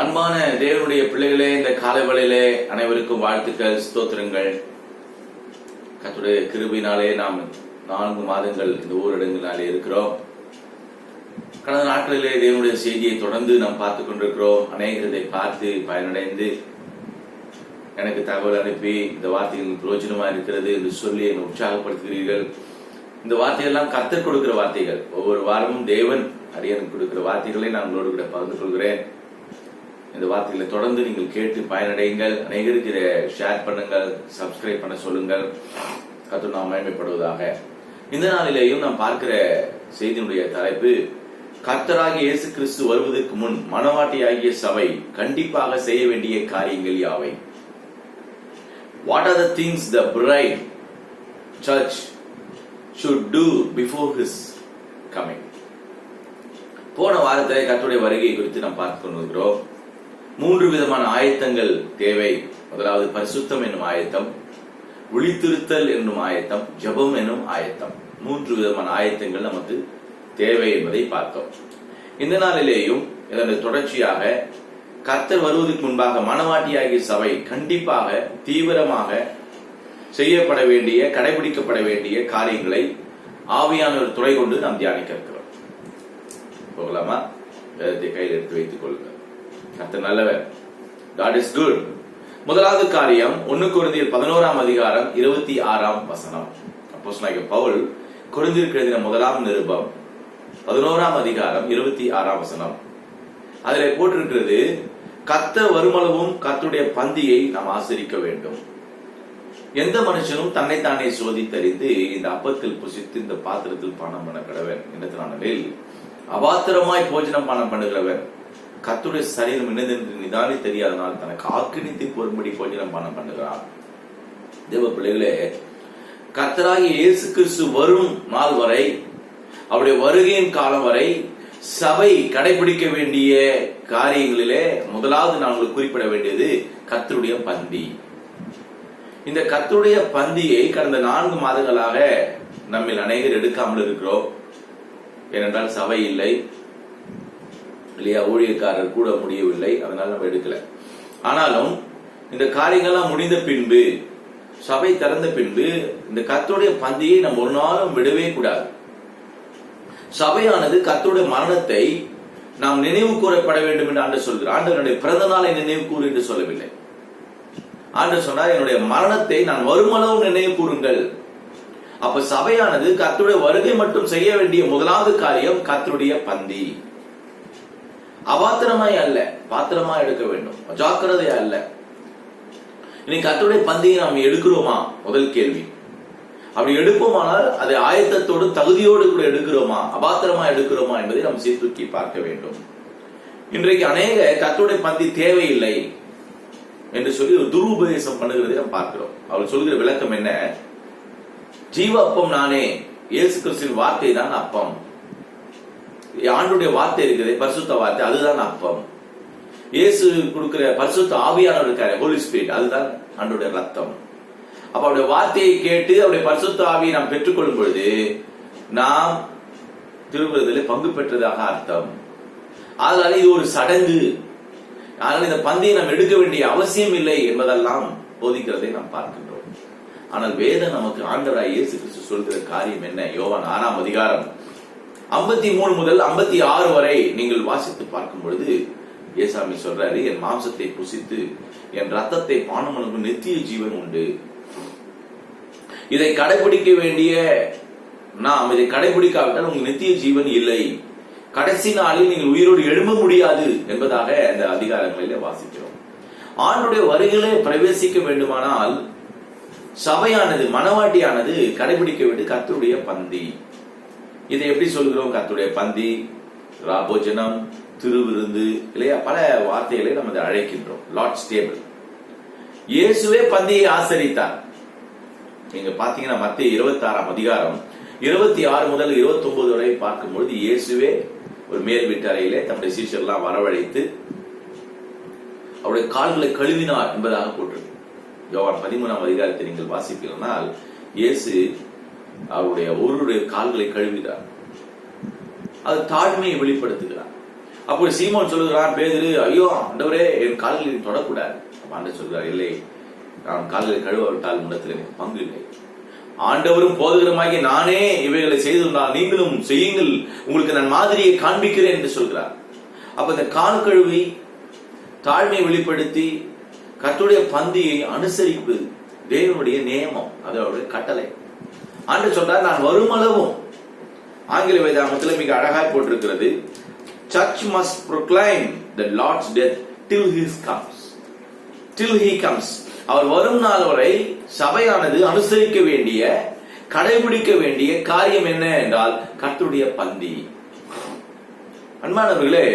அன்பான தேவனுடைய பிள்ளைகளே, இந்த காலை வேளையிலே அனைவருக்கும் வாழ்த்துக்கள், ஸ்தோத்திரங்கள். கர்த்தருடைய கிருபையினாலே நாம் 4 மாதங்கள் இந்த ஊரடங்கினாலே இருக்கிறோம். கடந்த நாட்களிலே தேவனுடைய செய்தியை தொடர்ந்து நாம் பார்த்துக் கொண்டிருக்கிறோம். அநேகர் இதை பார்த்து பயனடைந்து எனக்கு தகவல் அனுப்பி இந்த வார்த்தைகள் பிரயோஜனமா இருக்கிறது என்று சொல்லி என்னை உற்சாகப்படுத்துகிறீர்கள். இந்த வார்த்தையெல்லாம் கர்த்தர் கொடுக்கிற வார்த்தைகள். ஒவ்வொரு வாரமும் தேவன் அடியனுக்கு கொடுக்கிற வார்த்தைகளை நான் உங்களோடு கூட பகிர்ந்து கொள்கிறேன். இந்த வார்த்தைகளை தொடர்ந்து நீங்கள் கேட்டு பயனடையுங்கள். அநேகருக்கு இதை ஷேர் பண்ணுங்கள், சப்ஸ்கிரைப் பண்ண சொல்லுங்கள். கர்த்தர் நாம் மகிமைப்படுவதாக. இந்த நாளிலேயும் நாம் பார்க்கிற செய்தியினுடைய தலைப்பு, கர்த்தராகிய இயேசு கிறிஸ்து வருவதற்கு முன் மணவாட்டியாகிய சபை கண்டிப்பாக செய்ய வேண்டிய காரியங்கள் யாவை? What are the things the bride church should do before his coming? போன வாரத்தை கர்த்தருடைய வருகை குறித்து நாம் பார்த்துக் கொண்டிருக்கிறோம். 3 விதமான ஆயத்தங்கள் தேவை. முதலாவது பரிசுத்தம் என்னும் ஆயத்தம், விழித்திருத்தல் என்னும் ஆயத்தம், ஜெபம் என்னும் ஆயத்தம். 3 விதமான ஆயத்தங்கள் நமக்கு தேவை என்பதை பார்த்தோம். இந்த நாளிலேயும் இதனுடைய தொடர்ச்சியாக கர்த்தர் வருவதற்கு முன்பாக மணவாட்டியாகிய சபை கண்டிப்பாக தீவிரமாக செய்யப்பட வேண்டிய, கடைபிடிக்கப்பட வேண்டிய காரியங்களை ஆவியானவர் துணை கொண்டு நாம் தியானிக்க இருக்கிறோம். போகலாமா? வேதத்தை கையில் எடுத்து வைத்துக் கொள்ளுங்கள். கர்த்தர் நல்லவர். God is good. முதலாவது காரியம் 1 கொரிந்தியர் 11ஆம் அதிகாரம் 26ஆம் வசனம். அப்போஸ்தலனாகிய பவுல் கொரிந்தியருக்கு எழுதின முதலாம் நிருபம் 11ஆம் அதிகாரம் 26ஆம் வசனம். அதிலே போட்டிருக்கிறது, கர்த்தர் வருமளவும் கர்த்தருடைய பந்தியை நாம் ஆசரிக்க வேண்டும். எந்த மனுஷனும் தன்னைத்தானே சோதித்தறிந்து இந்த அப்பத்தில் புசித்து இந்த பாத்திரத்தில் பானம் பண்ண கடவன் என்னத்தினானில் அபாத்திரமாய் போஜனம் பானம் பண்ணுகிறவன் கர்த்தருடைய சரீரம் என்னதென்று நிதானி தெரியாதனால் தனக்கு ஆக்கினித்து போரும்படி போஜனம் பானம் பண்ணுகிறான். தேவ பிள்ளைகளே, கர்த்தராகிய இயேசு கிறிஸ்து வரும் நாள் வரை, அவருடைய வருகையின் காலம் வரை சபை கடைபிடிக்க வேண்டிய காரியங்களிலே முதலாவது நான் உங்களுக்கு குறிப்பிட வேண்டியது கர்த்தருடைய பந்தி. இந்த கர்த்தருடைய பந்தியை கடந்த 4 மாதங்களாக நம்மில் அநேகர் எடுக்காமல் இருக்கிறோம். ஏனென்றால் சபை இல்லை இல்லையா, ஊழியக்காரர் கூட முடியவில்லை, அதனால நம்ம எடுக்கல. ஆனாலும் இந்த காரியங்கள்லாம் முடிந்த பின்பு, சபை திறந்த பின்பு இந்த கர்த்தருடைய பந்தியை நம்ம ஒரு நாளும் விடவே கூடாது. சபையானது கர்த்தருடைய மரணத்தை நாம் நினைவு கூறப்பட வேண்டும் என்று ஆண்டவர் சொல்கிறார். ஆண்டவருடைய பிறந்த நாளை நினைவு கூறு என்று சொல்லவில்லை. ஆண்டவர் சொன்னார், என்னுடைய மரணத்தை நான் வருமளவும் நினைவு கூறுங்கள். அப்ப சபையானது கர்த்தருடைய வருகை மட்டும் செய்ய வேண்டிய முதலாவது காரியம் கர்த்தருடைய பந்தி. அபாத்திரமாய் அல்ல, பாத்திரமாய் எடுக்க வேண்டும், அஜாக்கிரதையா அல்ல. இன்னைக்கு கர்த்தருடைய பந்தியை நாம் எடுக்கிறோமா? முதல் கேள்வி. அப்படி எடுப்போமானால் அதை ஆயத்தத்தோடு தகுதியோடு கூட எடுக்கிறோமா, அபாத்திரமா எடுக்கிறோமா என்பதை நாம் சீர்தூக்கி பார்க்க வேண்டும். இன்றைக்கு அநேக கர்த்தருடைய பந்தி தேவையில்லை என்று சொல்லி ஒரு துருபதேசம் பண்ணுகிறதை நாம் பார்க்கிறோம். அவர் சொல்கிற விளக்கம் என்ன? ஜீவ அப்பம் நானே, இயேசு கிறிஸ்துவின் வார்த்தை தான் அப்பம். ஆண்டுடைய வார்த்தை இருக்கிறது, பரிசுத்த வார்த்தை, அதுதான் அப்பம். இயேசு கொடுக்கிற பரிசுத்த ஆவியானவர் இருக்காரு, ஹோலி ஸ்பிரிட், அதுதான் ஆண்டுடைய ரத்தம். அப்ப அவருடைய வார்த்தையை கேட்டு அவருடைய பரிசுத்த ஆவியை நாம் பெற்றுக்கொள்ளும் பொழுது நாம் திருவிழாவிலே பங்கு பெற்றதாக அர்த்தம். அதனால இது ஒரு சடங்கு. ஆனால் இந்த பந்தியை நாம் எடுக்க வேண்டிய அவசியம் இல்லை என்பதெல்லாம் போதிக்கிறதை நாம் பார்க்கின்றோம். ஆனால் வேதம் நமக்கு ஆண்டவராய் இயேசு கிறிஸ்து சொல்கிற காரியம் என்ன? யோவான் 6ஆம் அதிகாரம் 53 முதல் 56 வரை நீங்கள் வாசித்து பார்க்கும் பொழுது ஏசாமி சொல்றாரு, என் மாம்சத்தை புசித்து என் ரத்தத்தை பானம் பண்ணும் நித்திய ஜீவன் உண்டு. இதை கடைபிடிக்க வேண்டிய நாம் இதை கடைபிடிக்காவிட்டால் உங்களுக்கு நித்திய ஜீவன் இல்லை, கடைசி நாளில் நீங்கள் உயிரோடு எழும்ப முடியாது என்பதாக அந்த அதிகாரங்களிலே வாசிக்கிறோம். ஆண்டுடைய வருகையிலே பிரவேசிக்க வேண்டுமானால் சபையானது, மணவாட்டியானது கடைபிடிக்க வேண்டிய கர்த்தருடைய பந்தி. இதை எப்படி சொல்கிறோம்? கர்த்தருடைய பந்தி, ராபோஜனம், திருவிருந்து இல்லையா, பல வார்த்தைகளை நம்ம அதை அழைக்கின்றோம். Lord's table. இயேசுவே பந்தியை ஆசரித்தார். நீங்க பாத்தீங்கன்னா மத்தேயு 26ஆம் அதிகாரம் 26 முதல் 29 வரை பார்க்கும்பொழுது இயேசுவே ஒரு மேல் வீட்டு அறையிலே தம்முடைய சீஷர்கள்லாம் வரவழைத்து அவருடைய கால்களை கழுவினார் என்பதாக போட்டிருக்கு. யோவான் 13ஆம் அதிகாரத்தை நீங்கள் வாசிப்பீர்களால் இயேசு அவருடைய ஒருவருடைய கால்களை கழுவினார். அது தாழ்மையை வெளிப்படுத்துகிறார். அப்போ சீமோன் சொல்லுகிறான், பேதுரு, ஐயோ ஆண்டவரே, என் கால்களில் தொடக்கூடாது. ஆண்டவர் சொல்கிறார், இல்லை, நான் கால்களை கழுவவிட்டால் முன்னத்தில் எனக்கு பங்கு இல்லை. ஆண்டவரும் போதகருமாகி நானே இவைகளை செய்திருந்தால் நீங்களும் செய்யுங்கள், உங்களுக்கு நான் மாதிரியை காண்பிக்கிறேன் என்று சொல்கிறார். அப்ப இந்த கால் கழுவி தாழ்மையை வெளிப்படுத்தி கர்த்தருடைய பந்தியை அனுசரிப்பு தேவனுடைய நியமம், அதோட கட்டளை. ஆண்டு சொல்றார், நான் வருமளவும், ஆங்கில வேதாகமத்தில் மிக அழகாய் போட்டிருக்கிறது, church must proclaim the Lord's death till he comes. அவர் வரும் நாள் வரை சபையானது அனுசரிக்க வேண்டிய, கடைபிடிக்க வேண்டிய காரியம் என்ன என்றால் கர்த்தருடைய பந்தி. அன்பானவர்களே,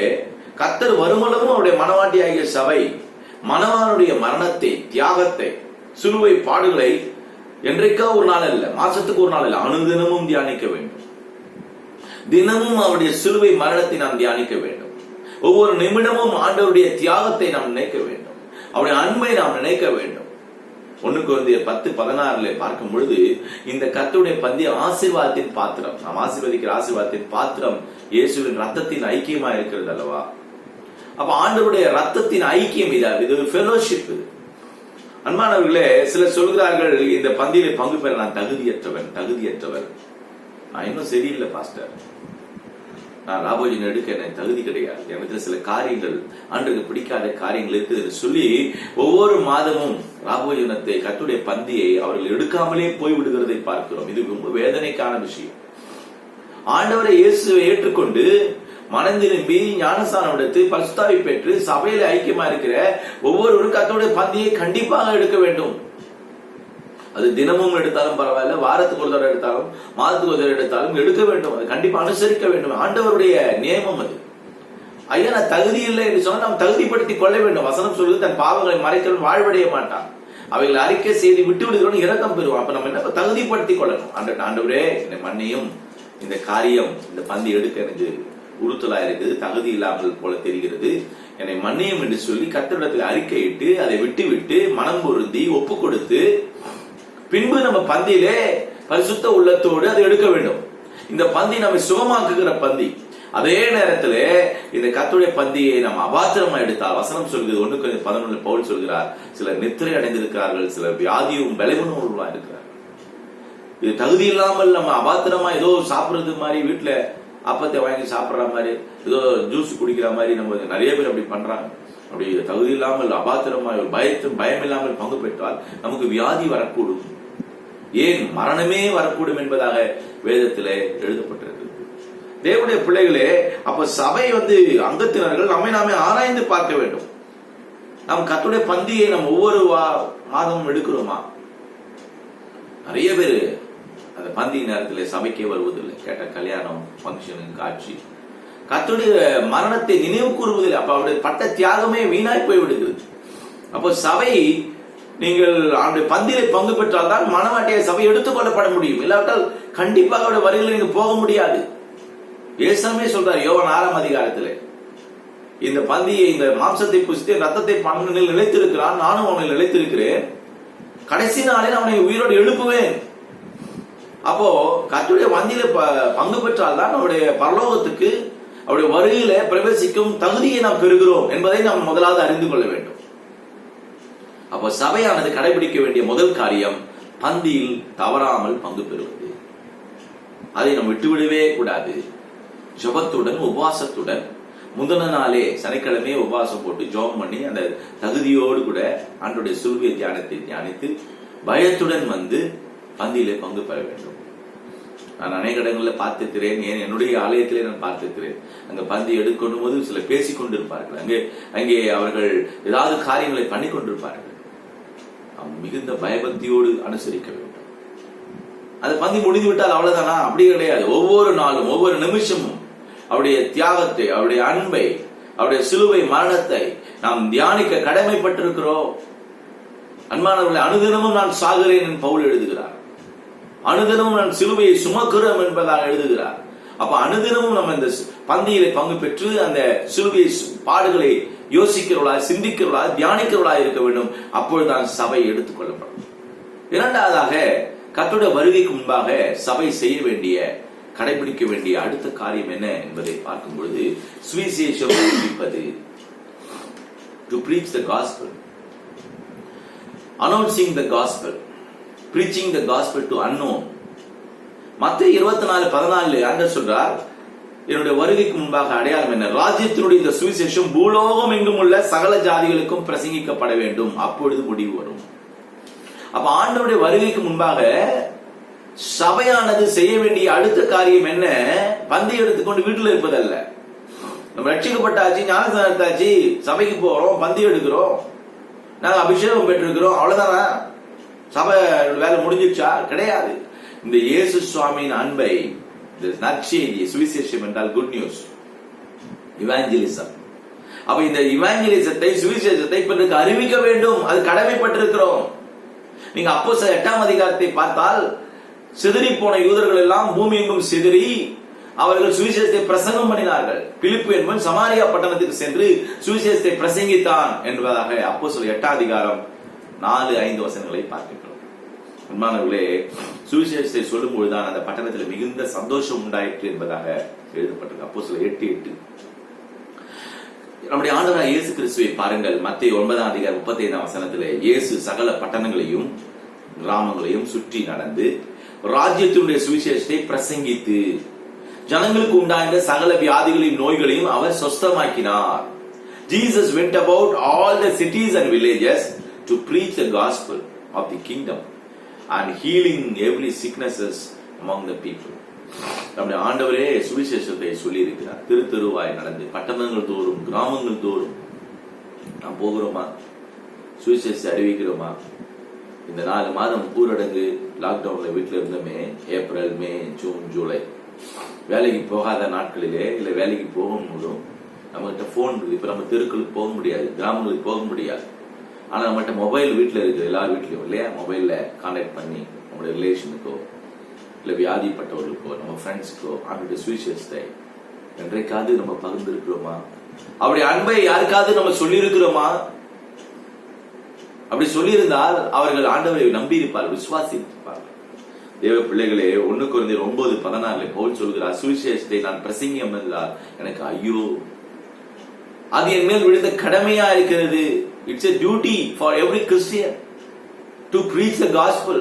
கர்த்தர் வருமளவும் அவருடைய மனவாட்டியாகிய சபை மனவானுடைய மரணத்தை, தியாகத்தை, சிலுவை பாடுகளை என்றைக்கா ஒரு நாள் அல்ல, மாசத்துக்கு ஒரு நாள் அல்ல, அனுதினமும் தியானிக்க வேண்டும். தினமும் அவருடைய சிலுவை மரணத்தை நாம் தியானிக்க வேண்டும். ஒவ்வொரு நிமிடமும் ஆண்டவருடைய தியாகத்தை நாம் நினைக்க வேண்டும், அவருடைய அன்பை நாம் நினைக்க வேண்டும். 1 கொரிந்தியர் 10:16 பார்க்கும் பொழுது இந்த கர்த்தருடைய பந்தி ஆசீர்வாதத்தின் பாத்திரம், நாம் ஆசீர்வதிக்கிற ஆசீர்வாதத்தின் பாத்திரம் இயேசுவின் ரத்தத்தின் ஐக்கியமா இருக்கிறது அல்லவா? அப்ப ஆண்டவருடைய ரத்தத்தின் ஐக்கியம் இது ஒரு ஃபெலோஷிப். இது அன்பானவர்களே, சிலர் சொல்கிறார்கள், இந்த பந்தியில பங்கு பெற நான் தகுதியற்றவர், நான் இன்னும் சரியில்லை பாஸ்டர், நான் ராபோஜன் எடுக்க எனக்கு தகுதி கிடையாது, எனக்கு சில காரியங்கள் ஆண்டுக்கு பிடிக்காத காரியங்கள் இருக்குது சொல்லி ஒவ்வொரு மாதமும் ராபோஜனத்தை, கர்த்தருடைய பந்தியை அவர்கள் எடுக்காமலே போய்விடுகிறதை பார்க்கிறோம். இது ரொம்ப வேதனைக்கான விஷயம். ஆண்டவரை இயேசுவை ஏற்றுக்கொண்டு மனம் திரும்பி ஞானஸ்தானம் எடுத்து பரிசுத்தாவி பெற்று சபையில ஐக்கியமா இருக்கிற ஒவ்வொருவரும் கர்த்தருடைய பந்தியை கண்டிப்பாக எடுக்க வேண்டும். அது தினமும் எடுத்தாலும் பரவாயில்ல, வாரத்துக்கு ஒரு தடவை எடுத்தாலும், மாதத்துக்கு ஒரு தடவை எடுத்தாலும் எடுக்க வேண்டும். அது கண்டிப்பா அனுசரிக்க வேண்டும். ஆண்டவருடைய நியமம் அது. ஐயா, நான் தகுதி இல்லை என்று சொன்னா நாம் தகுதிப்படுத்திக் கொள்ள வேண்டும். வசனம் சொல்லுது, தன் பாவங்களை மறைக்கிறவன் வாழ்வடைய மாட்டான், அவைகளை அறிக்கை செய்து விட்டு விடுகிறவன் இரக்கம் பெறுவான். அப்ப நம்ம என்ன தகுதிப்படுத்திக் கொள்ளணும். ஆண்டவரே, என்னை மன்னியும், இந்த காரியம், இந்த பந்தி எடுக்க எனக்கு உறுத்தலா இருக்குது, தகுதி இல்லாமல் போல தெரிகிறது, என்னை மன்னியும் என்று சொல்லி கர்த்தரிடத்தில் அறிக்கையிட்டு அதை விட்டு மனம் பொருந்தி ஒப்பு கொடுத்து பின்பு நம்ம பந்தியிலே பரிசுத்த உள்ளத்தோடு அதை எடுக்க வேண்டும். இந்த பந்தி நம்மை சுகமாக்குகிற பந்தி. அதே நேரத்தில் இந்த கர்த்தருடைய பந்தியை நம்ம அபாத்திரமா எடுத்தால், வசனம் சொல்கிறது 1 கொரிந்தியர் 11 பவுல் சொல்கிறார், சிலர் நித்திரை அடைந்திருக்கிறார்கள், சிலர் வியாதியும் பலவீனமும் இருக்கிறார்கள். இது தகுதி இல்லாமல் நம்ம அபாத்திரமா ஏதோ சாப்பிடுறது மாதிரி, வீட்டுல அப்பத்தை வாங்கி சாப்பிடுற மாதிரி, ஏதோ ஜூஸ் குடிக்கிற மாதிரி நம்ம நிறைய பேர் அப்படி பண்றாங்க. அப்படி தகுதி இல்லாமல் அபாத்திரமா பயம் இல்லாமல் பங்கு பெற்றால் நமக்கு வியாதி வரக்கூடும், ஏன் மரணமே வரக்கூடும் என்பதாக வேதத்திலே எழுதப்பட்டிருக்கு. தேவனுடைய பிள்ளைகளே, அப்ப சபை அங்கத்தினர்கள் நாமே ஆராய்ந்து பார்க்க வேண்டும். நாம் கர்த்தருடைய பந்தியை நம்ம ஒவ்வொரு மாதமும் எடுக்கிறோமா? நிறைய பேரு அந்த பந்தி நேரத்தில் சபைக்கே வருவதில்லை. கேட்ட கல்யாணம், பங்கன், காட்சி, கர்த்தருடைய மரணத்தை நினைவு கூறுவதில்லை. அப்ப அவருடைய பட்ட தியாகமே வீணாய் போய் விடுகிறது. அப்போ சபை, நீங்கள் அவருடைய பந்தியிலே பங்கு பெற்றால் தான் மனவாட்டிய சபை எடுத்துக்கொள்ளப்பட முடியும். இல்லாவிட்டால் கண்டிப்பாக அவருடைய வருகையில் நீங்க போக முடியாது. இயேசுவே சொல்றார் யோவான் 6ஆம் அதிகாரத்தில், இந்த பந்தியை, இந்த மாம்சத்தை புசித்து ரத்தத்தை பங்கில் நிலைத்திருக்கிறான், நானும் அவனை நிலைத்திருக்கிறேன், கடைசி நாளில் அவனை உயிரோடு எழுப்புவேன். அப்போ கர்த்தருடைய பந்தியில பங்கு பெற்றால் தான் அவருடைய பரலோகத்துக்கு, அவருடைய வருகையில பிரவேசிக்கும் தகுதியை நாம் பெறுகிறோம் என்பதை நாம் முதலாவது அறிந்து கொள்ள வேண்டும். அப்போ சபையானது கடைபிடிக்க வேண்டிய முதல் காரியம் பந்தியில் தவறாமல் பங்கு பெறுவது. அதை நாம் விட்டுவிடவே கூடாது. ஜெபத்துடன், உபவாசத்துடன், முந்தின நாளே சனிக்கிழமையே உபவாசம் போட்டு ஜெபம் பண்ணி அந்த தகுதியோடு கூட ஆண்டவருடைய சிலுவை தியானத்தை தியானித்து பயத்துடன் பந்தியிலே பங்கு பெற வேண்டும். நான் அநேக இடங்களில் பார்த்திருக்கிறேன், ஏன் என்னுடைய ஆலயத்திலே நான் பார்த்திருக்கிறேன். அங்க பந்தி எடுக்கணும் போது சில பேசிக் கொண்டிருப்பார்கள், அங்கே அவர்கள் ஏதாவது காரியங்களை பண்ணி கொண்டிருப்பார்கள். மிகுந்த பயபக்தியோடு அனுசரிக்க வேண்டும். அது பந்தி முடிந்து விட்டால் அவ்வளவுதானா? அப்படி கிடையாது. ஒவ்வொரு நாளும், ஒவ்வொரு நிமிஷமும் அவருடைய தியாகத்தை, அவருடைய அன்பை, அவருடைய சிலுவை மரணத்தை நாம் தியானிக்க கடமைப்பட்டிருக்கிறோம். அன்பானவர்களை, அனுதினமும் நான் சாகிறேன் என்று பவுல் எழுதுகிறார். அனுதினமும் நான் சிலுவையை சுமக்கிறோம் என்பதாக எழுதுகிறார். அப்ப அனுதினமும் நம்ம இந்த பந்தியிலே பங்கு பெற்று அந்த சிலுவை பாடுகளை யோசிக்கிறவளா, சிந்திக்கிறவளா, தியானிக்கிறவளா இருக்க வேண்டும். அப்பொழுதுதான் சபை எடுத்துக்கொள்ளப்படும். இரண்டாவதாக, கர்த்தருடைய வருகைக்கு முன்பாக சபை செய்ய வேண்டிய கடைபிடிக்க வேண்டிய அடுத்த காரியம் என்ன என்பதை பார்க்கும் பொழுது சுவிசேஷம் அறிவிப்பது. To preach the gospel, announcing the gospel, preaching the gospel to unknown. மத்தேயு 24:14 ஆண்டவர் சொல்றார், என்னுடைய வருகைக்கு முன்பாக அடையாளம் என்ன? ராஜ்யத்தினுடைய இந்த சுவிசேஷம் பூலோகம் எங்கும் உள்ள சகல ஜாதிகளுக்கும் பிரசங்கிக்கப்பட வேண்டும், அப்பொழுது முடிவு வரும். அப்ப ஆண்டவருடைய வருகைக்கு முன்பாக சபையானது செய்ய வேண்டிய அடுத்த காரியம் என்ன? பந்தி எடுத்துக்கொண்டு வீட்டில் இருப்பதல்ல. நம்ம ரட்சிக்கப்பட்டாச்சு, ஞானஸ்நானம் எடுத்தாச்சு, சபைக்கு போறோம், பந்தி எடுக்கிறோம், நாங்க அபிஷேகம் பெற்றிருக்கிறோம், அவ்வளவுதானா? சபை வேலை முடிஞ்சிருச்சா? கிடையாது. இந்த இயேசு சுவாமியின் அன்பை, நற்செய்தி, சுவிசேஷம் என்றால் குட் நியூஸ், இவாஞ்சலிசம். அப்ப இந்த இவாஞ்சலிசத்தை, சுவிசேஷத்தை பிறருக்கு அறிவிக்க வேண்டும், அது கடமைப்பட்டிருக்கிறோம். நீங்க அப்போஸ்தலர் 8ஆம் அதிகாரத்தை பார்த்தால், சிதறி போன யூதர்கள் எல்லாம் பூமி எங்கும் சிதறி அவர்கள் சுவிசேஷத்தை பிரசங்கம் பண்ணினார்கள். பிலிப்பு என்பவன் சமாரியா பட்டணத்துக்கு சென்று சுவிசேஷத்தை பிரசங்கித்தான் என்பதாக அப்போஸ்தலர் 8ஆம் அதிகாரம் 4-5 வசனங்களை பார்க்கின்றோம். அன்பானவர்களே, சுவிசேஷத்தை சொல்லும் பொழுதுதான் அந்த பட்டணத்தில் மிகுந்த சந்தோஷம் உண்டாயிற்று என்பதாக எழுதப்பட்டிருக்கு. அப்போஸ்தலர் 8:8. நம்முடைய ஆண்டவராகிய இயேசு கிறிஸ்துவை பாருங்கள். மத்தேயு 9ஆம் அதிகாரம் 35ஆம் வசனத்திலே இயேசு சகல பட்டணங்களையும் கிராமங்களையும் சுற்றி நடந்து ராஜ்யத்தினுடைய சுவிசேஷத்தை பிரசங்கித்து ஜனங்களுக்கு உண்டான சகல வியாதிகளையும் நோய்களையும் அவர் சொஸ்தமாக்கினார். Jesus went about all the cities and villages to preach the gospel of the kingdom and healing every sicknesses among the people. நம்முடைய ஆண்டவரே சுவிசேஷத்தை சொல்லி இருக்கிறார். தெருவாய் நடந்து பட்டணங்கள் தோறும் கிராமங்கள் தோறும் நாம் போகிறோமா? சுவிசேஷத்தை அறிவிக்கிறோமா? இந்த 4 மாதம் ஊரடங்கு லாக்டவுன்ல வீட்டுல இருந்தோமே, ஏப்ரல், மே, ஜூன், ஜூலை, வேலைக்கு போகாத நாட்களிலே இல்ல வேலைக்கு போகும் போதும் நம்மகிட்ட போன் இருக்கு. இப்ப நம்ம தெருக்களுக்கு போக முடியாது, கிராமங்களுக்கு போக முடியாது. ஆனா நம்மகிட்ட மொபைல் வீட்டுல இருக்கு, எல்லார் வீட்லயும் இல்லையா? மொபைல்ல கான்டாக்ட் பண்ணி நம்மளுடைய ரிலேஷனுக்கோ இல்ல வியாதிப்பட்டவர்களுக்கோ நம்ம ஃப்ரெண்ட்ஸுக்கோ அவங்களுடைய சுவிசேஷத்தை என்றைக்காவது நம்ம பகிர்ந்து இருக்கிறோமா? அவருடைய அன்பை யாருக்காவது நம்ம சொல்லி இருக்கிறோமா? அப்படி சொல்லியிருந்தால் அவர்கள் ஆண்டவரை நம்பி இருப்பார்கள், விசுவாசிப்பார்கள். தேவ பிள்ளைகளே, 1 கொரிந்தியர் 9:14 பவுல் சொல்கிறார், சுவிசேஷத்தை நான் பிரசங்கியம் என்றால் எனக்கு ஐயோ, அது என் மேல் விழுந்த கடமையா இருக்கிறது. It's a duty for every Christian to preach the gospel.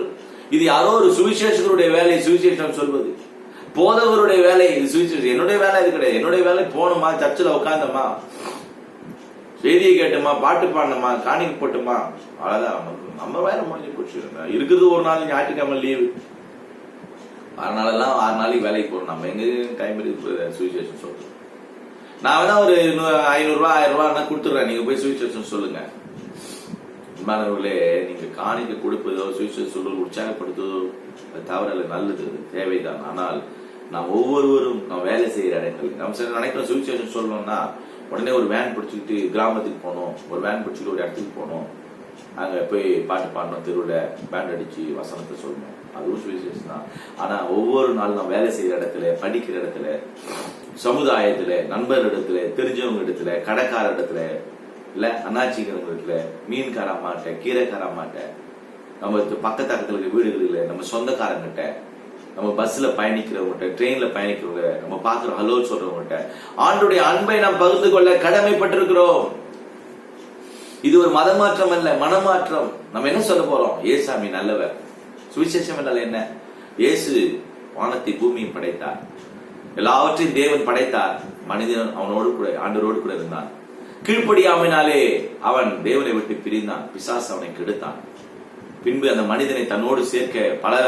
இது யாரோ ஒரு சுவிசேஷகருடைய வேலை, சுவிசேஷம் சொல்வது, போதவருடைய வேலை. இது சுவிசேஷம் என்னுடைய வேலை இது கிடையாது. என்னுடைய வேலை போனோமா, சர்ச்சில் உட்கார்ந்தோமா, செய்தியை கேட்டோமா, பாட்டு பாடணுமா, காணிக்கை போட்டோமா, அவ்வளவுதான். நம்ம வேலை முடிஞ்சு போச்சு. இருக்கிறது ஒரு நாள் ஞாயிற்றுக்கிழமை லீவு, 6 நாளெல்லாம் 6 நாளைக்கு வேலைக்கு போறோம். நம்ம எங்க டைம் இருக்கு சுவிசேஷம் சொல்றோம். நான் வேணா ஒரு 500 ரூபாய் 1000 ரூபாய் கொடுத்துடுறேன், நீங்க போய் சுவிசேஷம் சொல்லுங்க. மாணவர்களே, நீங்க காணிக்கை கொடுப்பதோ சுவிசேஷம் சொல்றது உற்சாகப்படுத்துவதோ தவறல்ல, நல்லது, தேவைதான். ஆனால் நாம் ஒவ்வொருவரும் நாம் வேலை செய்யற இடங்கள் நம்ம சில நினைக்கிறோம் சுவிசேஷம் சொல்லணும்னா உடனே ஒரு வேன் பிடிச்சிக்கிட்டு கிராமத்துக்கு போனோம், ஒரு வேன் பிடிச்சிட்டு ஒரு இடத்துக்கு போனோம், அங்க போய் பாட்டு பாடணும், தெருவில் பேண்ட் அடிச்சு வசனத்தை சொல்லணும், அதுவும் சுவிசேஷம் தான். ஆனா ஒவ்வொரு நாள் நாம் வேலை செய்யற இடத்துல, படிக்கிற இடத்துல, சமுதாயத்துல, நண்பர் இடத்துல, தெரிஞ்சவங்க இடத்துல, கடைக்கார இடத்துல, இல்ல அண்ணாச்சிக்கிற இடத்துல, மீன்கார அம்மாட்ட, கீரைக்கார அம்மாட்ட, நம்ம பக்கத்துல இருக்க வீடுகளில், நம்ம சொந்தக்காரங்கிட்ட, நம்ம பஸ்ல பயணிக்கிறவங்க, ட்ரெயின்ல பயணிக்கிறவங்க, நம்ம பாக்குறோம் ஹலோ சொல்றவங்க, ஆண்டுடைய அன்பை நாம் பகிர்ந்து கொள்ள கடமைப்பட்டிருக்கிறோம். இது ஒரு மதமாற்றம் அல்ல, மனமாற்றம். நம்ம என்ன சொல்ல போறோம்? ஏசாமி நல்லவர். சுவிசேஷம் என்றால் என்ன? இயேசு வானத்தை பூமியும் படைத்தார், எல்லாவற்றையும் தேவன் படைத்தார். மனிதன் அவனோடு கூட, ஆண்டவரோடு கூட இருந்தான். கீழ்ப்படியாமையினாலே அவன் தேவனை விட்டு பிரிந்தான், பிசாசு அவனை கெடுத்தான். பின்பு அந்த மனிதனை தன்னோடு சேர்க்க பல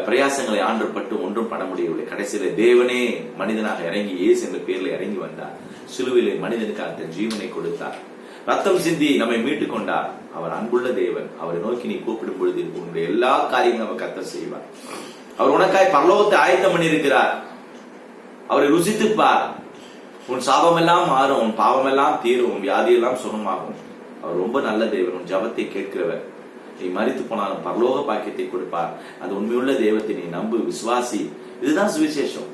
பிரயாசங்களை ஆண்டப்பட்டு ஒன்றும் பண்ண முடியவில்லை. கடைசியில தேவனே மனிதனாக இறங்கி இயேசு என்ற பேர்ல இறங்கி வந்தார். சிலுவையிலே மனிதனுக்காக தன் ஜீவனை கொடுத்தார், ரத்தம் சிந்தி நம்மை மீட்டுக் கொண்டார். அவர் அன்புள்ள தேவன். அவரை நோக்கி நீ கூப்பிடும் பொழுது உன்னுடைய எல்லா காரியங்களும் அவர் கர்த்தர் செய்வார். அவர் உனக்காய் பரலோகத்தை ஆயத்தம் பண்ணி இருக்கிறார். அவரை ருசித்துப்பார். உன் சாபம் எல்லாம் மாறும், உன் பாவம் எல்லாம் தீரும், உன் வியாதி எல்லாம் சுகமாகும். அவர் ரொம்ப நல்ல தேவன். உன் ஜபத்தை கேட்கிறவர். நீ மரித்து போனாலும் பரலோக பாக்கியத்தை கொடுப்பார். அது உண்மையுள்ள தெய்வத்தை நீ நம்பு, விசுவாசி. இதுதான் சுவிசேஷம்.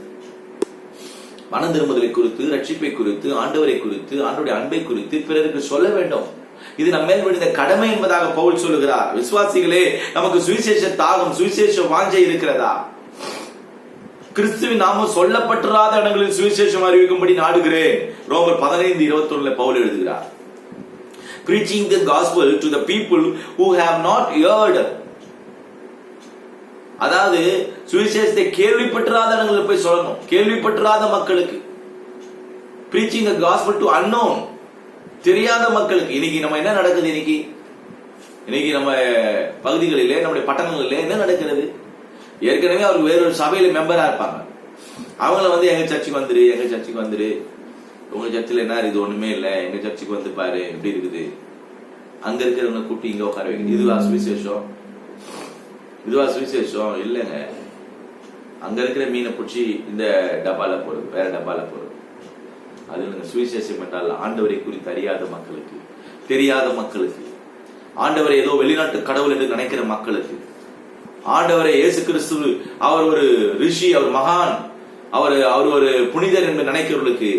மனம் திரும்புதலை குறித்து, ரட்சிப்பை குறித்து, ஆண்டவரை குறித்து, ஆண்டவருடைய அன்பை குறித்து பிறருக்கு சொல்ல வேண்டும். இது நம்ம மேல் விழுந்த கடமை என்பதாக பவுல் சொல்லுகிறார். விசுவாசிகளே, நமக்கு சுவிசேஷ தாகம், சுவிசேஷ வாஞ்சை இருக்கிறதா? கிறிஸ்துவின் நாமம் சொல்லப்பட்டிராத இடங்களில் சுவிசேஷம் அறிவிக்கும்படி நாடுகிறேன். ரோமர் 15:21 பவுல் எழுதுகிறார். Preaching the gospel to the people who have not heard. அதாவது சுவிசேஷத்தை கேள்விப்பட்டிராத இடங்களில் போய் சொல்லணும், கேள்விப்பட்டிராத மக்களுக்கு. Preaching the gospel to unknown, தெரியாத மக்களுக்கு. இன்னைக்கு நம்ம என்ன நடக்குது? இன்னைக்கு நம்ம பகுதிகளிலே, நம்முடைய பட்டணங்களிலே என்ன நடக்கிறது? ஏற்கனவே அவருக்கு வேறொரு சபையில மெம்பரா இருப்பாங்க. அவங்கள எங்க சர்ச்சுக்கு வந்துரு, உங்க சர்ச்சில் என்ன இது ஒண்ணுமே இல்லை, எங்க சர்ச்சுக்கு வந்து பாரு எப்படி இருக்குது, அங்க இருக்கிறவங்க கூட்டி இங்க உட்கார வைக்கணும். இதுவா சுவிசேஷம்? இல்லைங்க. அங்க இருக்கிற மீனை பிடிச்சி இந்த டப்பால போறது, வேற டப்பால போறது. அது இல்லைங்க. சுவிசேஷம் என்றால் ஆண்டவரை குறித்து அறியாத மக்களுக்கு, தெரியாத மக்களுக்கு, ஆண்டவரை ஏதோ வெளிநாட்டு கடவுள் என்று நினைக்கிற மக்களுக்கு, ஆண்டவரை இயேசு கிறிஸ்து அவர் ஒரு ரிஷி, அவர் மகான், அவர் ஒரு புனிதர் என்று நினைக்கிறவர்களுக்கு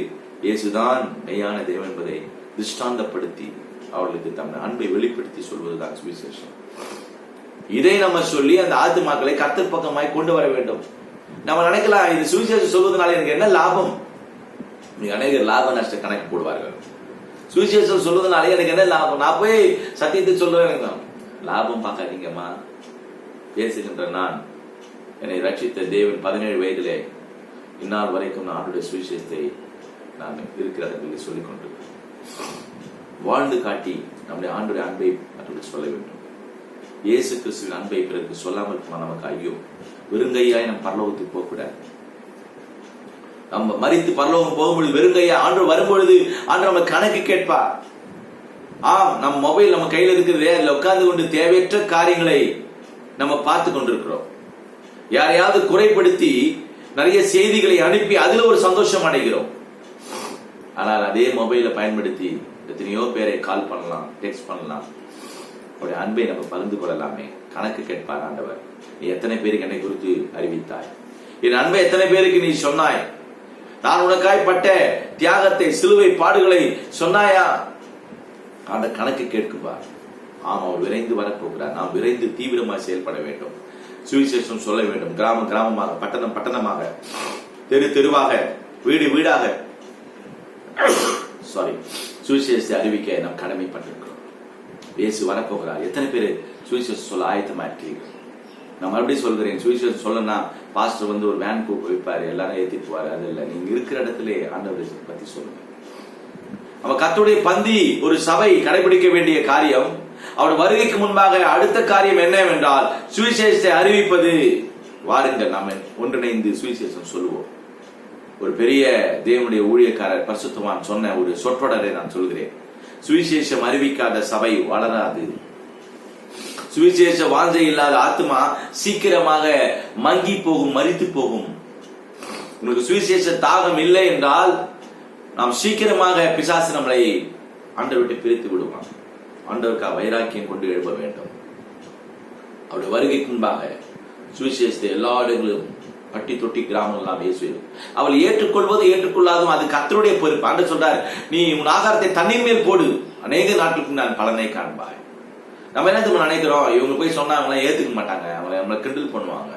இயேசுதான் மெய்யான தேவன் என்பதை திருஷ்டாந்தப்படுத்தி அவர்களுக்கு தம் அன்பை வெளிப்படுத்தி சொல்வதுதான் சுவிசேஷம். இதை நம்ம சொல்லி அந்த ஆத்துமாக்களை கர்த்தர் பக்கமாய் கொண்டு வர வேண்டும். நம்ம நினைக்கலாம், இது சுவிசேஷம் சொல்வதனால எனக்கு என்ன லாபம்? அநேகர் லாப நஷ்ட கணக்கு போடுவார்கள். சுவிசேஷம் சொல்வதனால எனக்கு என்ன லாபம்? நான் போய் சத்தியத்தை சொல்லுவேன். லாபம் பார்க்காதீங்கம்மா. பேசுகின்ற நான், என்னை ரட்சித்த தேவன் 17 வயதிலே இந்நாள் வரைக்கும் நான் ஆண்டுடைய சுவிசேஷத்தை நான் இருக்கிற இடங்களில் சொல்லிக் கொண்டு வாழ்ந்து காட்டி நம்முடைய ஆண்டுடைய அன்பை மற்றவர்களுக்கு சொல்ல வேண்டும். இயேசு கிறிஸ்துவின் அன்பை பிறகு சொல்லாமல் போன நமக்கு ஐயோ. வெறுங்கையாய் நம் பரலோகத்துக்கு போகக்கூடாது. நம்ம மரித்து பரலோகம் போகும்பொழுது வெறுங்கையா ஆண்டு வரும்பொழுது ஆண்டு நம்ம கணக்கு கேட்பார். நம்ம மொபைல் நம்ம கையில் இருக்கிறதே, அதுல உட்கார்ந்து கொண்டு தேவையற்ற காரியங்களை நம்ம பார்த்து கொண்டிருக்கிறோம். யாரையாவது குறைப்படுத்தி நிறைய செய்திகளை அனுப்பி அதுல ஒரு சந்தோஷம் அடைகிறோம். ஆனால் அதே மொபைலை பயன்படுத்தி எத்தனையோ பேரை கால் பண்ணலாம், டெக்ஸ்ட் பண்ணலாம். அவருடைய அன்பை நம்ம பகிர்ந்து கொள்ளலாமே. கணக்கு கேட்பார் ஆண்டவர். நீ எத்தனை பேருக்கு என்னை குறித்து அறிவித்தாய்? என் அன்பை எத்தனை பேருக்கு நீ சொன்னாய்? நான் உனக்காய் பட்ட தியாகத்தை, சிலுவை பாடுகளை சொன்னாயா? அந்த கணக்கு கேட்குப்பார். அவர் விரைந்து வரப்போகிறார். நாம் விரைந்து தீவிரமாக செயல்பட வேண்டும். சுவிசேஷம் சொல்ல வேண்டும். கிராமமாக, பட்டணமாக, தெருவாக, வீடாக சுவிசேஷத்தை அறிவிக்க நாம் கடமைப்பட்டிருக்கிறோம். இயேசு வரப்போகிறார். எத்தனை பேர் சுவிசேஷம் சொல்ல ஆயத்தமா இருக்கிறீர்கள்? நான் மறுபடியும் சொல்கிறேன், சுவிசேஷம் சொல்லனா பாஸ்டர் ஒரு வேன் கூப்பிட்டு வைப்பாரு, எல்லாரும் ஏத்திட்டுவாரு. அது இல்லை. நீங்க இருக்கிற இடத்துல ஆண்டவரை பத்தி சொல்லுங்க. நம்ம கர்த்தருடைய பந்தி, ஒரு சபை கடைபிடிக்க வேண்டிய காரியம், அவர் வருகைக்கு முன்பாக அடுத்த காரியம் என்னவென்றால் சுவிசேஷத்தை அறிவிப்பது. வாருங்கள் நாம் ஒன்றிணைந்து சுவிசேஷம் சொல்லுவோம். ஒரு பெரிய தேவனுடைய ஊழியக்காரர் பரிசுத்தவான் சொன்ன ஒரு சொற்றொடரை நான் சொல்கிறேன். சுவிசேஷம் அறிவிக்காத சபை வளராது. சுவிசேஷ வாஞ்சை இல்லாத ஆத்மா சீக்கிரமாக மங்கி போகும், மரித்து போகும். உங்களுக்கு சுவிசேஷ தாகம் இல்லை என்றால் நாம் சீக்கிரமாக பிசாசு நம்மளை ஆண்டவர் விட்டு பிரித்து விடுவான். ஆண்டவருக்கா வைராக்கியம் கொண்டு எழுப்ப வேண்டும். அவருடைய வருகைக்கு முன்பாக சுவிசேஷத்தை எல்லா இடங்களிலும் பட்டி தொட்டி கிராமங்கள் இயேசுவின் அவள் ஏற்றுக்கொள்வது ஏற்றுக்கொள்ளாதும் அது கர்த்தருடைய பொறுப்பு. ஆண்டவர் சொல்றார், நீ உன் ஆகாரத்தை தண்ணீர் மேல் போடு, அநேக நாட்களுக்கு நான் பலனை காண்பாய். நம்ம என்ன நினைக்கிறோம், இவங்க போய் சொன்னா அவங்களாம் ஏத்துக்க மாட்டாங்க, அவங்களை நம்மளை கிண்டல் பண்ணுவாங்க.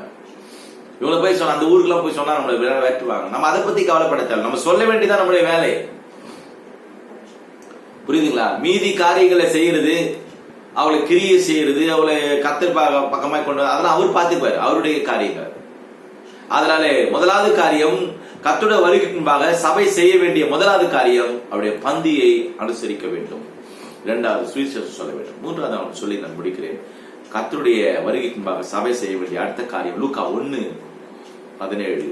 இவங்களை போய் சொன்ன அந்த ஊருக்குலாம் போய் சொன்னா நம்மளை வேற்றுவாங்க. நம்ம அதை பத்தி கவலைப்பட தேவை. நம்ம சொல்ல வேண்டியதான் நம்மளுடைய வேலை. புரியுதுங்களா? மீதி காரியங்களை செய்யறது, அவளை கிரியை செய்யறது, அவளை கர்த்தர் பக்கமாய் கொண்டு அதெல்லாம் அவர் பார்த்துப்பாரு, அவருடைய காரியங்கள். அதனால முதலாவது காரியம், கர்த்தருடைய வருகைக்கு முன்பாக சபை செய்ய வேண்டிய முதலாவது காரியம் அவருடைய பந்தியை அனுசரிக்க வேண்டும். இரண்டாவது சுவிசேஷம் சொல்ல வேண்டும். மூன்றாவது அவன் சொல்லி நான் முடிக்கிறேன். கர்த்தருடைய வருகைக்கு முன்பாக சபை செய்ய வேண்டிய அடுத்த காரியம் லூக்கா 1:17,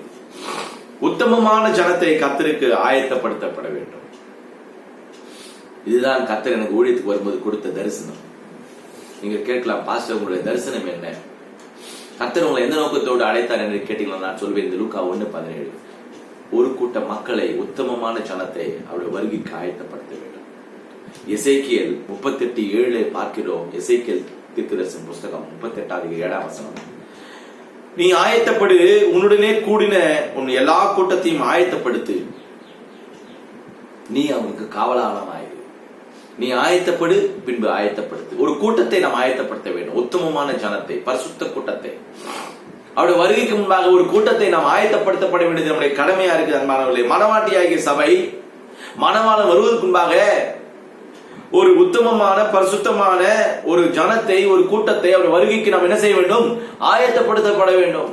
உத்தமமான ஜனத்தை கர்த்தருக்கு ஆயத்தப்படுத்தப்பட வேண்டும். இதுதான் கர்த்தர் எனக்கு ஊழியத்துக்கு வரும்போது கொடுத்த தரிசனம். நீங்க கேட்கலாம், பாஸ்டர் உங்களுடைய தரிசனம் என்ன? கர்த்தர் உங்களை எந்த நோக்கத்தோடு அழைத்தார் என்று கேட்டீங்களா? நான் சொல்வேன், இந்த லூக்கா 1:17, ஒரு கூட்ட மக்களை, உத்தமமான ஜனத்தை அவருடைய வருகைக்கு ஆயத்தப்படுத்த வேண்டும். எசேக்கியேல் 38:7 பார்க்கிறோம். எசேக்கியேல் தீர்க்கதரிசன புஸ்தகம் 38:7, நீ ஆயத்தப்படு, உன்னுடனே கூடின உன் எல்லா கூட்டத்தையும் ஆயத்தப்படுத்து, நீ அவனுக்கு காவலாளமாயிரு. நீ ஆயத்தப்படு, பின்பு ஆயத்தப்படுத்து. ஒரு கூட்டத்தை நாம் ஆயத்தப்படுத்த வேண்டும், உத்தமமான ஜனத்தை, பரிசுத்த கூட்டத்தை. அவருடைய வருகைக்கு முன்பாக ஒரு கூட்டத்தை நாம் ஆயத்தப்படுத்தப்பட வேண்டியது நம்முடைய கடமையா இருக்குது அன்பானவர்களே. மனவாட்டியாகிய சபை மணவாளன் வருவதற்கு முன்பாக ஒரு உத்தமமான பரிசுத்தமான ஒரு ஜனத்தை, ஒரு கூட்டத்தை அவர் வருகைக்கு நாம் என்ன செய்ய வேண்டும்? ஆயத்தப்படுத்தப்பட வேண்டும்.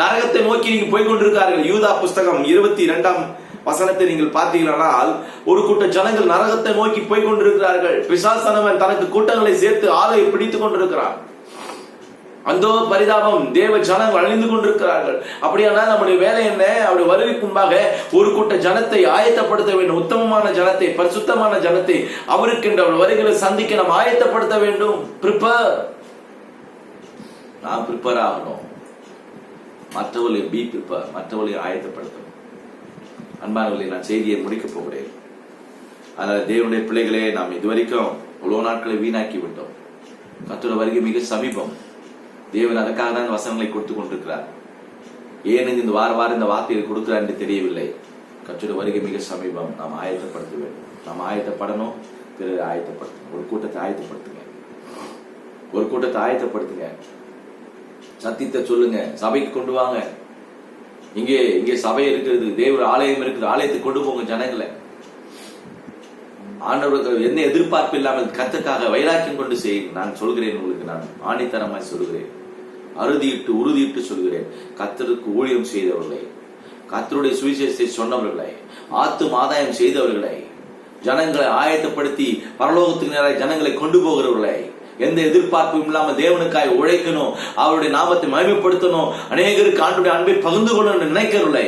நரகத்தை நோக்கி நீங்க போய்கொண்டிருக்கார்கள். யூதா புஸ்தகம் 22ஆம் வசனத்தை நீங்கள் பார்த்தீர்களானால் ஒரு கூட்ட ஜனங்கள் நரகத்தை நோக்கி போய்கொண்டிருக்கிறார்கள். பிசாசானவன் தனக்கு கூட்டங்களை சேர்த்து ஆளை பிடித்துக் கொண்டிருக்கிறான். அந்தோ பரிதாபம், தேவ ஜனங்கள் அழிந்து கொண்டிருக்கிறார்கள். அப்படியானால் நம்முடைய வேலை என்ன? அவருடைய வருகைக்கு முன்பாக ஒரு கூட்ட ஜனத்தை ஆயத்தப்படுத்த வேண்டும். உத்தமமான ஜனத்தை, பரிசுத்தமான ஜனத்தை அவருக்கு அவர் வருகைகளை சந்திக்க நாம் ஆயத்தப்படுத்த வேண்டும். நாம் ப்ரிப்பேர் ஆகணும். மற்றவர்களை பி ப்ரிப்பேர், மற்றவர்களை ஆயத்தப்படுத்தணும். அன்பானவர்களை, நான் செய்தியை முடிக்க போகிறேன். அதனால தேவனுடைய பிள்ளைகளே, நாம் இதுவரைக்கும் இவ்வளவு நாட்களை வீணாக்கி விட்டோம். கர்த்தருடைய வருகை மிக சமீபம். தேவன் அதற்காக தான் வசனங்களை கொடுத்து கொண்டிருக்கிறார். ஏன் இந்த வாரம் இந்த வார்த்தையை கொடுக்கிறார் என்று தெரியவில்லை. கர்த்தருடைய வருகை மிக சமீபம். நாம் ஆயத்தப்படுத்த வேண்டும். நாம் ஆயத்தப்படணும், பிறகு ஆயத்தப்படுத்தணும். ஒரு கூட்டத்தை ஆயத்தப்படுத்துங்க, ஒரு கூட்டத்தை ஆயத்தப்படுத்துங்க. சத்தியத்தை சொல்லுங்க, சபைக்கு கொண்டு வாங்க. இங்கே சபை இருக்கிறது, தேவ ஆலயம் இருக்குது, ஆலயத்துக்கு கொண்டு போங்க ஜனங்களை. ஆண்டவர்கள் என்ன எதிர்பார்ப்பு இல்லாமல் கர்த்தருக்காக வைராக்கியம் கொண்டு செய்யுங்க. நான் சொல்கிறேன் உங்களுக்கு, நான் ஆணித்தரமாய் சொல்கிறேன், அறுதியிட்டு உறுதியிட்டு சொல்கிறேன். கர்த்தருக்கு ஊழியம் செய்தவர்களை, கர்த்தருடைய சுவிசேஷத்தை சொன்னவர்களை, ஆத்தும ஆதாயம் செய்தவர்களை, ஜனங்களை ஆயத்தப்படுத்தி பரலோகத்துக்கு நேராக ஜனங்களை கொண்டு போகிறவர்களை, எந்த எதிர்பார்ப்பும் இல்லாமல் தேவனுக்காய் உழைக்கணும், அவருடைய நாமத்தை மகிமைப்படுத்தணும், அநேகருக்கு ஆண்டவருடைய அன்பை பகிர்ந்து கொள்ளணும் நினைக்கிறவர்களை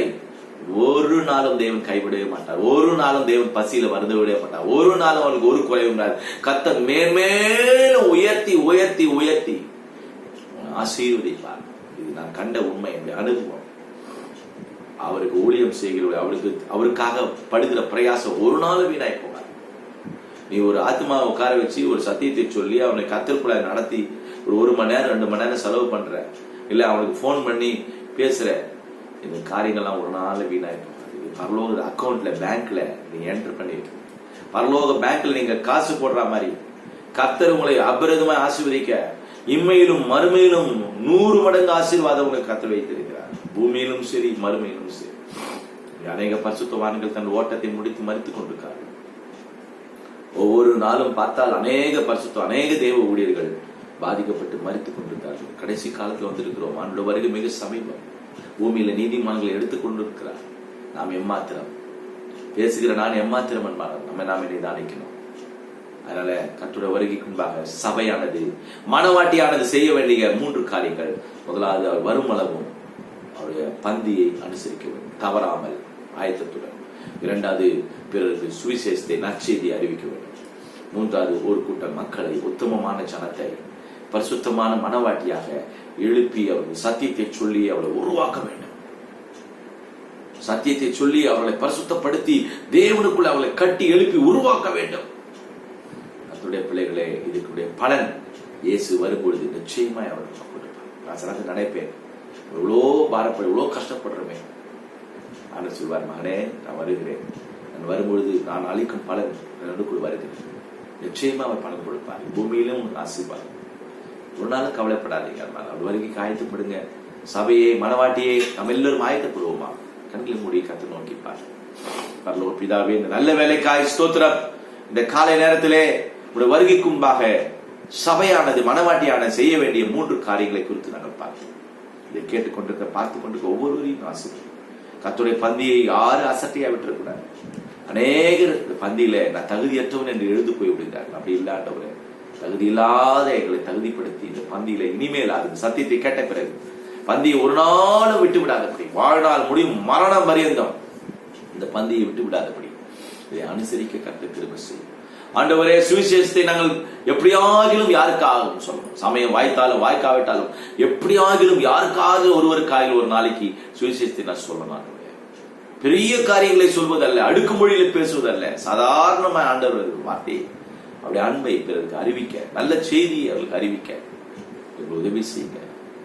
ஒரு நாளும் தேவன் கைவிடவே மாட்டார். ஒரு நாளும் தேவன் பசியில வருந்த விட மாட்டார். ஒரு நாளும் அவனுக்கு ஒரு குறைவும் கர்த்தர் மேன்மேலும் உயர்த்தி உயர்த்தி உயர்த்தி ஆசீர்வதிப்பார். இது நான் கண்ட உண்மை, என்னுடைய அனுபவம். அவருக்கு ஊழியம் செய்கிறவர்கள், அவருக்காக படுகிற பிரயாசம் ஒரு நாளும் வீணாய் போகாது. நீ ஒரு ஆத்மாவை உட்கார வச்சு ஒரு சத்தியத்தை சொல்லி அவனை கர்த்தருக்குள்ள நடத்தி ஒரு மணி நேரம் 2 மணி நேரம் செலவு பண்ற, இல்ல அவனுக்கு போன் பண்ணி பேசுற, இந்த காரியங்கள்லாம் ஒரு நாள் வீணாய் போகாது. பரலோக அக்கௌண்ட்ல, பேங்க்ல நீங்க என்டர் பண்ணிட்டு, பரலோக பேங்க்ல நீங்க காசு போடுற மாதிரி கர்த்தர் உங்களை அபரிதமாய் ஆசீர்வதிக்க, இம்மையிலும் மறுமையிலும் 100 மடங்கு ஆசீர்வாதம் உங்களுக்கு கர்த்தர் வைத்திருக்கிறார். பூமியிலும் சரி, மறுமையிலும் சரி. அநேக பரிசுத்தவான்கள் தன் ஓட்டத்தை முடித்து மறித்துக் கொண்டிருக்கார்கள். ஒவ்வொரு நாளும் பார்த்தால் அநேக தேவ ஊழியர்கள் பாதிக்கப்பட்டு மறித்துக் கொண்டிருக்கிறார்கள். கடைசி காலத்தில் வந்திருக்கிறோம். ஆண்டவருடைய வருகை மிக சமீபம். பூமியில நீதிமான்களை எடுத்துக் கொண்டிருக்கிறார். நாம் எம்மாத்திரம் பேசுகிற நான் எம்மாத்திரம் என்பார்கள். நாம நிதானிக்கணும். அதனால கர்த்தருடைய வருகைக்கு முன்பாக சபையானது, மனவாட்டியானது செய்ய வேண்டிய 3 காரியங்கள். முதலாவது, அவர் வரும் அளவும் அவருடைய பந்தியை அனுசரிக்க வேண்டும், தவறாமல் ஆயத்தத்துடன். 2வது, பிறருக்கு சுவிசேஷத்தை, நற்செய்தியை அறிவிக்க வேண்டும். 3வது, ஒரு கூட்டம் மக்களை, உத்தமமான ஜனத்தை பரிசுத்தமான மனவாட்டியாக எழுப்பி அவர்கள் சத்தியத்தை சொல்லி அவளை உருவாக்க வேண்டும். சத்தியத்தை சொல்லி அவர்களை பரிசுத்தப்படுத்தி தேவனுக்குள்ள அவர்களை கட்டி எழுப்பி உருவாக்க வேண்டும். கர்த்தருடைய பிள்ளைகளே, இதுக்குடைய பலன் இயேசு வரும்பொழுது நிச்சயமாய் அவர்களுக்கு கொடுப்பார். நான் சிலது நினைப்பேன், எவ்வளோ பாரப்பட, எவ்வளோ கஷ்டப்படுறமே. ஆண்டு சொல்வார், மகனே நான் வருகிறேன், நான் வரும்பொழுது நான் அளிக்கும் பலன் நடுக்குள் வருகிறேன். நிச்சயமா அவர் பலன் கொடுப்பார். பூமியிலும் ஆசீர்வாதம். ஒரு நாளும் கவலைப்படாதீங்க. அவர் வருகை ஆயத்தப்படுங்க. சபையை, மனவாட்டியை நம்ம எல்லாரும் ஆயத்தப்படுவோமா? கண்களை மூடி கர்த்தரை நோக்கிப்பார். பரலோக பிதாவே, இந்த நல்ல வேலைக்காய் ஸ்தோத்திரம். இந்த காலை நேரத்திலே உடைய வருகைக்கு முன்பாக சபையானது, மனவாட்டியான செய்ய வேண்டிய 3 காரியங்களை குறித்து நாங்கள் பார்த்தோம். இதை கேட்டுக்கொண்டிருக்க, பார்த்துக் கொண்டிருக்க ஒவ்வொருவரையும் ஆசீர்வதிங்க. கர்த்தருடைய பந்தியை யாரும் அசட்டையா விட்டுறக்கூடாது. அநேகர் பந்தியில நான் தகுதியற்றவன் என்று எழுந்து போய் விடுகிறார்கள். அப்படி இல்லாதவரை, தகுதி இல்லாத எங்களை தகுதிப்படுத்தி இந்த பந்தியில இனிமேல் அது சத்தியத்தை கேட்ட பிறகு பந்தியை ஒரு நாளும் விட்டு விடாதபடி, வாழ்நாள் முடியும் மரணம் பரியந்தம் இந்த பந்தியை விட்டு விடாதபடி இதை அனுசரிக்க கர்த்தர் கிருபை செய்யும். ஆண்டவரே, சுவிசேஷத்தை நாங்கள் எப்படியாகிலும் யாருக்காகவும் சொல்லணும். சமயம் வாய்த்தாலும் வாய்க்காவிட்டாலும் எப்படியாகிலும் யாருக்காக ஒருவருக்காக ஒரு நாளைக்கு சுவிசேஷத்தை நான் சொல்லணும். பெரிய காரியங்களை சொல்வதல்ல, அடுக்குமொழியில பேசுவதல்ல, சாதாரணமா ஆண்டவர் வார்த்தை அவருடைய அன்பை பிறருக்கு அறிவிக்க, நல்ல செய்தியை அவர்களுக்கு அறிவிக்க எங்களுக்கு உதவி செய்யுங்க.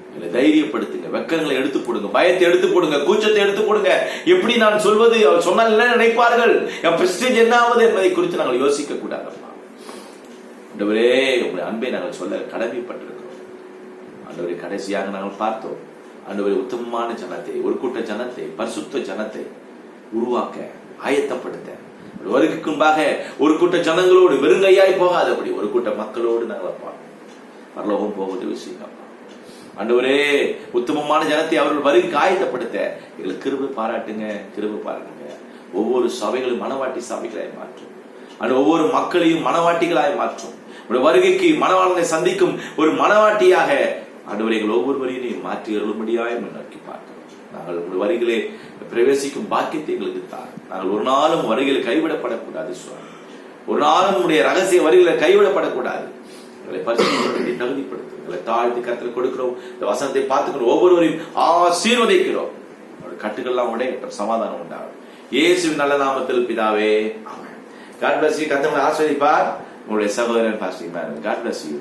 எங்களை தைரியப்படுத்துங்க. வெக்கங்களை எடுத்து போடுங்க, பயத்தை எடுத்து போடுங்க, கூச்சத்தை எடுத்து போடுங்க. எப்படி நான் சொல்வது, அவர் சொன்னால் என்ன நினைப்பார்கள், என் பிரஸ்டீஜ் என்ன ஆவது என்பதை குறித்து நாங்கள் யோசிக்க கூடாதப்பா. ஆண்டவரே, உங்களுடைய அன்பை நாங்கள் சொல்ல கடமைப்பட்டிருக்கிறோம். ஆண்டவரை, கடைசியாக நாங்கள் பார்த்தோம், ஆண்டவரே உத்தமமான ஜனத்தை, ஒரு கூட்ட ஜனத்தை, பரிசுத்த ஜனத்தை உருவாக்க ஆயத்தப்படுத்த, வருகைக்கு முன்பாக ஒரு கூட்ட ஜனங்களோடு வெறுங்கையாய் போகாதபடி ஒரு கூட்ட மக்களோடு நாங்கள் பரலோகம் போவது விஷயம். ஆண்டவரே உத்தமமான ஜனத்தை அவர்கள் வருகைக்கு ஆயத்தப்படுத்த எங்களுக்கு கிருபை பாராட்டுங்க, கிருபை பாராட்டுங்க. ஒவ்வொரு சபைகளும் மனவாட்டி சபைகளாய் மாற்றும். அந்த ஒவ்வொரு மக்களையும் மனவாட்டிகளாய் மாற்றும். வருகைக்கு மனவாளனை சந்திக்கும் ஒரு மனவாட்டியாக ஆண்டவரே எங்கள் ஒவ்வொருவரையும் மாற்றி அருளும்படியாய் நோக்கி பார்க்கிறோம். நாங்கள் உங்கள் வருகையிலே பிரவேசிக்கும் பாக்கியத்தை எங்களுக்கு தான். நாங்கள் ஒரு நாளும் வருகையில கைவிடப்படக்கூடாது சுவாமி. ஒரு நாளும் உடைய ரகசிய வருகையில கைவிடப்படக்கூடாது. எங்களை பரிசுத்தப்படுத்தி தகுதிப்படுத்தும். எங்களை தாழ்த்தி கருத்தில் கொடுக்கிறோம். இந்த வசனத்தை பார்த்துக்கிறோம். ஒவ்வொருவரையும் ஆசீர்வதிக்கிறோம். கட்டுகள்லாம் உடையட்டும், சமாதானம் உண்டாகும். இயேசுவின் நல்ல நாமத்தில் பிதாவே, ஆமென். God bless you. கர்த்தர் உங்களை ஆசீர்வதிப்பார். உங்களுடைய சகோதரன் pastor Emmanuel. God bless you.